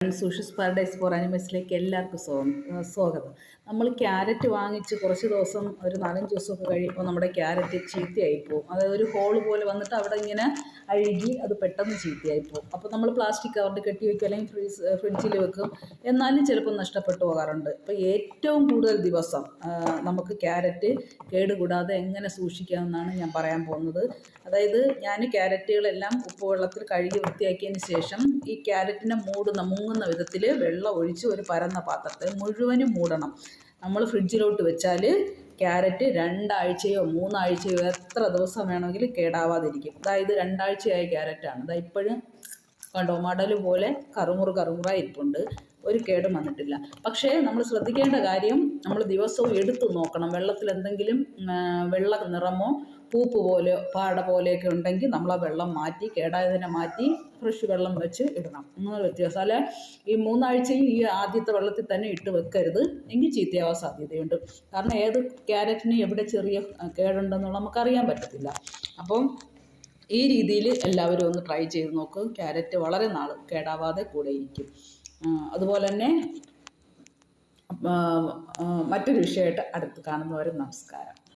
സുഷീസ് paradise four ആനിമൽസിലേക്ക് എല്ലാവർക്കും സ്വാഗതം. നമ്മൾ ക്യാരറ്റ് വാങ്ങിച്ച് കുറച്ച് ദിവസം ഒരു 4-5 ദിവസമൊക്കെ കഴിയുമ്പോൾ നമ്മുടെ ക്യാരറ്റ് ചീത്തയായിപ്പോവും. അതായത് ഒരു ഹോള് പോലെ വന്നിട്ട് അവിടെ ഇങ്ങനെ അഴുകി അത് പെട്ടെന്ന് ചീത്തയായിപ്പോവും. അപ്പോൾ നമ്മൾ പ്ലാസ്റ്റിക് കവറിൽ കെട്ടി വയ്ക്കും, അല്ലെങ്കിൽ ഫ്രിഡ്ജിൽ വെക്കും. എന്നാലും ചിലപ്പോൾ നഷ്ടപ്പെട്ടു പോകാറുണ്ട്. അപ്പോൾ ഏറ്റവും കൂടുതൽ ദിവസം നമുക്ക് ക്യാരറ്റ് കേടുകൂടാതെ എങ്ങനെ സൂക്ഷിക്കാമെന്നാണ് ഞാൻ പറയാൻ പോകുന്നത്. അതായത് ഞാൻ ക്യാരറ്റുകളെല്ലാം ഉപ്പുവെള്ളത്തിൽ കഴുകി വൃത്തിയാക്കിയതിന് ശേഷം ഈ ക്യാരറ്റിനെ മുങ്ങുന്ന വിധത്തിൽ വെള്ളം ഒഴിച്ച് ഒരു പരന്ന പാത്രത്തിൽ മുഴുവനും മൂടണം. നമ്മൾ ഫ്രിഡ്ജിലോട്ട് വെച്ചാൽ ക്യാരറ്റ് 2 ആഴ്ചയോ 3 ആഴ്ചയോ എത്ര ദിവസം വേണമെങ്കിലും കേടാവാതിരിക്കും. അതായത് 2 ആഴ്ചയായ ക്യാരറ്റാണ്. ഇതാ ഇപ്പോഴും കണ്ടോ, മടൽ പോലെ കറുമുറായി ഇരിപ്പുണ്ട്. ഒരു കേടും വന്നിട്ടില്ല. പക്ഷേ നമ്മൾ ശ്രദ്ധിക്കേണ്ട കാര്യം, നമ്മൾ ദിവസവും എടുത്തു നോക്കണം. വെള്ളത്തിൽ എന്തെങ്കിലും വെള്ള നിറമോ പൂപ്പ് പോലെ പാട പോലെയൊക്കെ ഉണ്ടെങ്കിൽ നമ്മൾ ആ വെള്ളം മാറ്റി, കേടായതിനെ മാറ്റി ഫ്രഷ് വെള്ളം വെച്ച് ഇടണം. അങ്ങനെ വ്യത്യാസം. അല്ലെ ഈ 3 ആഴ്ചയും ഈ ആദ്യത്തെ വെള്ളത്തിൽ തന്നെ ഇട്ട് വെക്കരുത്, എങ്കിൽ ചീത്തയാവാൻ സാധ്യതയുണ്ട്. കാരണം ഏത് ക്യാരറ്റിന് എവിടെ ചെറിയ കേടുണ്ടെന്നുള്ള നമുക്കറിയാൻ പറ്റത്തില്ല. അപ്പം ഈ രീതിയിൽ എല്ലാവരും ഒന്ന് ട്രൈ ചെയ്ത് നോക്കും. ക്യാരറ്റ് വളരെ നാൾ കേടാവാതെ കൂടെ ഇരിക്കും. അതുപോലെ തന്നെ മറ്റൊരു വിഷയമായിട്ട് അടുത്ത് കാണുന്നവരും നമസ്കാരം.